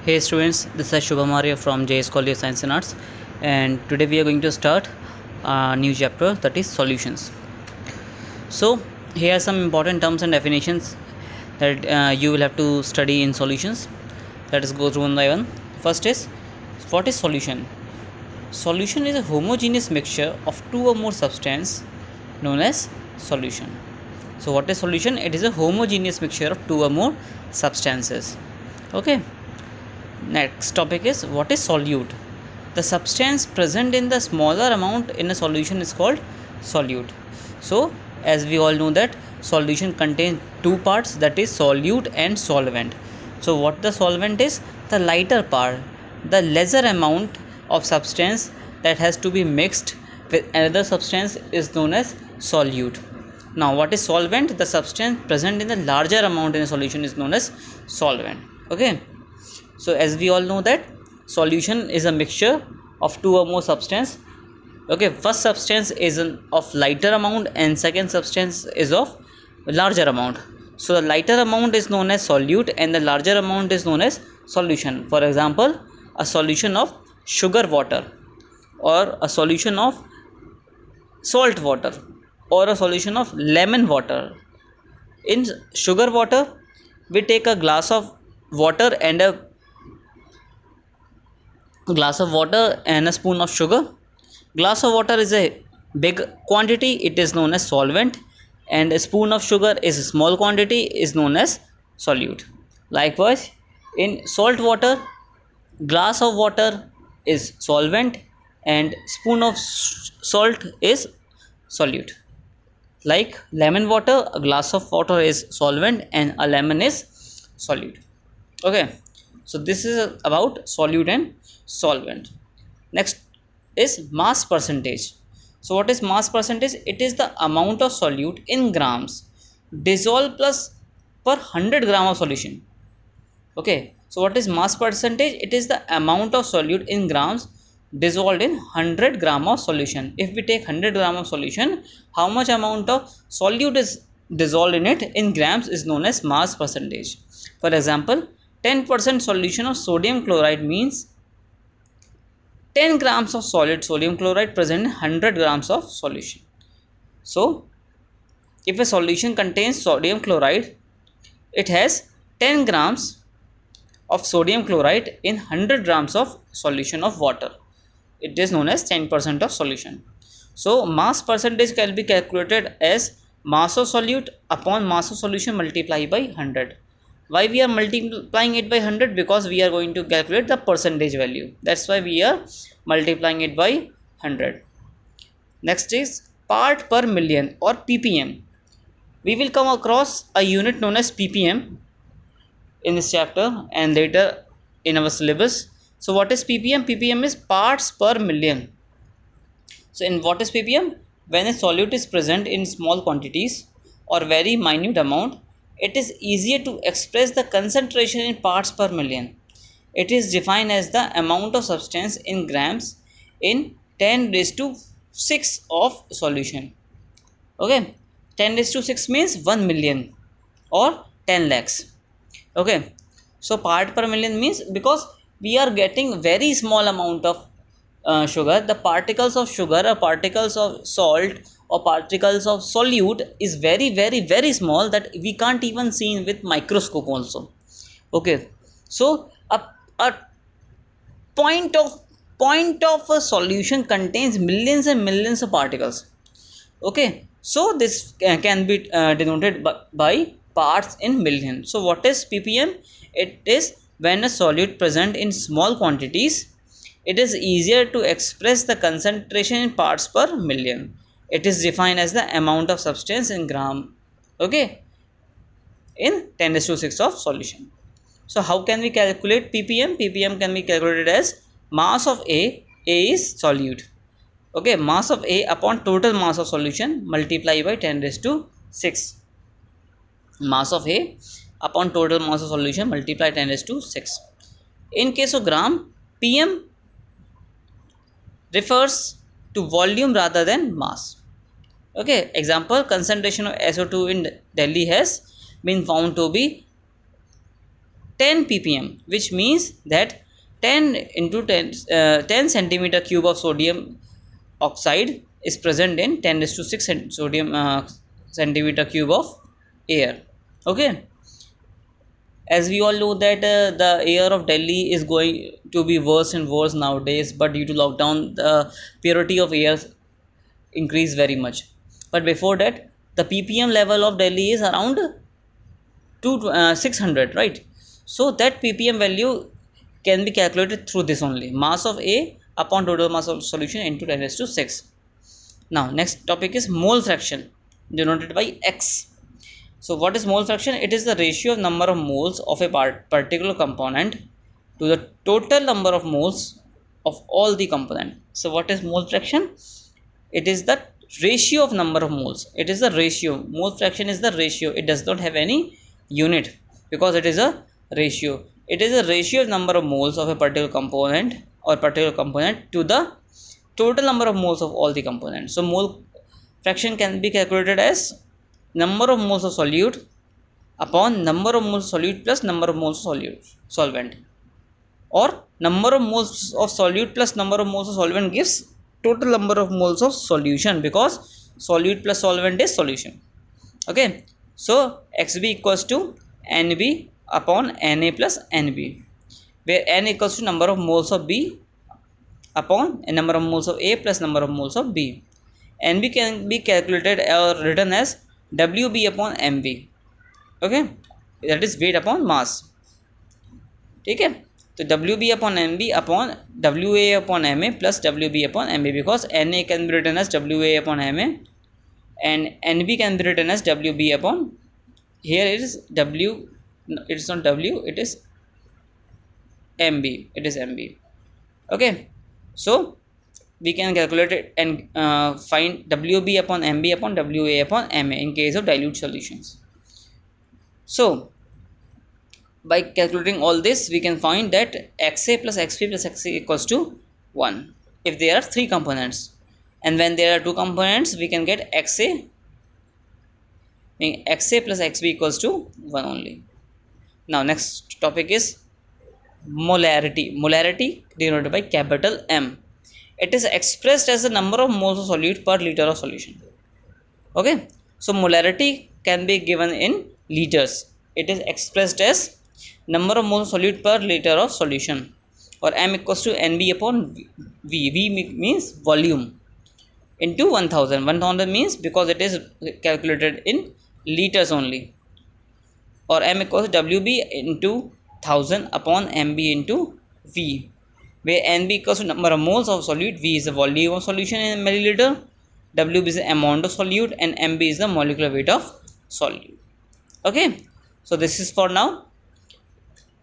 Hey students, this is Shubham Arya from JS College of Science and Arts, and today we are going to start a new chapter, that is solutions. So here are some important terms and definitions that you will have to study in solutions. Let us go through one by one. First is, what is solution? Solution is a homogeneous mixture of two or more substances known as solution. So what is solution? It is a homogeneous mixture of two or more substances. Okay. Next topic is, what is solute? The substance present in the smaller amount in a solution is called solute. So as we all know that solution contains two parts, that is solute and solvent. So what the solvent is? The lighter part, the lesser amount of substance that has to be mixed with another substance is known as solute. Now what is solvent? The substance present in the larger amount in a solution is known as solvent. Okay. So as we all know that solution is a mixture of two or more substance. Okay, first substance is of lighter amount and second substance is of larger amount. So the lighter amount is known as solute and the larger amount is known as solution. For example, a solution of sugar water, or a solution of salt water, or a solution of lemon water. In sugar water, we take a glass of water and a spoon of sugar. Glass of water is a big quantity, it is known as solvent, and a spoon of sugar is a small quantity, is known as solute. Likewise, in salt water, glass of water is solvent and spoon of salt is solute. Like lemon water, a glass of water is solvent and a lemon is solute. Okay, so this is about solute and solvent. Next is mass percentage. So what is mass percentage? It is the amount of solute in grams dissolved plus per 100 gram of solution. Okay, so what is mass percentage? It is the amount of solute in grams dissolved in 100 gram of solution. If we take 100 gram of solution, how much amount of solute is dissolved in it in grams is known as mass percentage. For example, 10% solution of sodium chloride means 10 grams of solid sodium chloride present in 100 grams of solution. So if a solution contains sodium chloride, it has 10 grams of sodium chloride in 100 grams of solution of water. It is known as 10% of solution. So mass percentage can be calculated as mass of solute upon mass of solution multiplied by 100. Why we are multiplying it by 100? Because we are going to calculate the percentage value. That's why we are multiplying it by 100. Next is part per million or ppm. We will come across a unit known as ppm in this chapter and later in our syllabus. So what is ppm? ppm is parts per million. So in what is ppm? When a solute is present in small quantities or very minute amount, it is easier to express the concentration in parts per million. It is defined as the amount of substance in grams in 10 raised to 6 of solution. Okay, 10 raised to 6 means 1 million or 10 lakhs. Okay, so part per million means because we are getting very small amount of sugar, the particles of sugar or particles of salt or particles of solute is very small that we can't even see with microscope also. Okay, so a point of a solution contains millions and millions of particles. Okay, so this can be denoted by parts in million. So what is ppm? It is when a solute present in small quantities, it is easier to express the concentration in parts per million. It is defined as the amount of substance in gram, okay, in 10 raised to 6 of solution. So how can we calculate ppm? ppm can be calculated as mass of A is solute. Okay, mass of A upon total mass of solution multiplied by 10 raised to 6. Mass of A upon total mass of solution multiply 10 raised to 6. In case of gram, PM refers to volume rather than mass. Okay, example, concentration of SO2 in Delhi has been found to be 10 ppm, which means that 10 into 10 centimeter cube of sodium oxide is present in 10 raised to 6 sodium centimeter cube of air. Okay, as we all know that the air of Delhi is going to be worse and worse nowadays, but due to lockdown the purity of air increased very much. But before that, the ppm level of Delhi is around 600, right? So that ppm value can be calculated through this only, mass of A upon total mass of solution into 10 raised to 6. Now next topic is mole fraction, denoted by X. So what is mole fraction? It is the ratio of number of moles of a particular component to the total number of moles of all the component. So what is mole fraction? It is the ratio of number of moles. It is the ratio. Mole fraction is the ratio. It does not have any unit because it is a ratio. It is a ratio of number of moles of a particular component or particular component to the total number of moles of all the components. So mole fraction can be calculated as number of moles of solute upon number of moles of solute plus number of moles of solvent, or number of moles of solute plus number of moles of solvent gives total number of moles of solution, because solute plus solvent is solution. Okay, so xb equals to nb upon na plus nb, where n equals to number of moles of b upon a number of moles of A plus number of moles of B. NB can be calculated or written as WB upon MB. Okay, that is weight upon mass. Okay, so WB upon MB upon WA upon MA plus WB upon MB, because NA can be written as WA upon MA and NB can be written as WB upon, here it is W, it is not W, it is MB, it is MB. Okay, so we can calculate it and find WB upon MB upon WA upon MA in case of dilute solutions. So by calculating all this, we can find that XA plus XB plus XC equals to 1 if there are 3 components, and when there are 2 components we can get XA plus XB equals to 1 only. Now next topic is molarity. Molarity denoted by capital M. It is expressed as the number of moles of solute per liter of solution. Okay, so molarity can be given in liters. It is expressed as number of moles of solute per liter of solution, or M equals to NB upon V. V means volume into 1000. 1000 means because it is calculated in liters only, or M equals to WB into 1000 upon MB into V, where NB equals to number of moles of solute, V is the volume of solution in milliliter, WB is the amount of solute, and MB is the molecular weight of solute. Okay, so this is for now.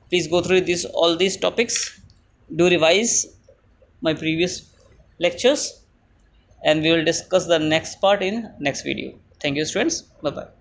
Please go through all these topics, do revise my previous lectures, and we will discuss the next part in next video. Thank you students, bye bye.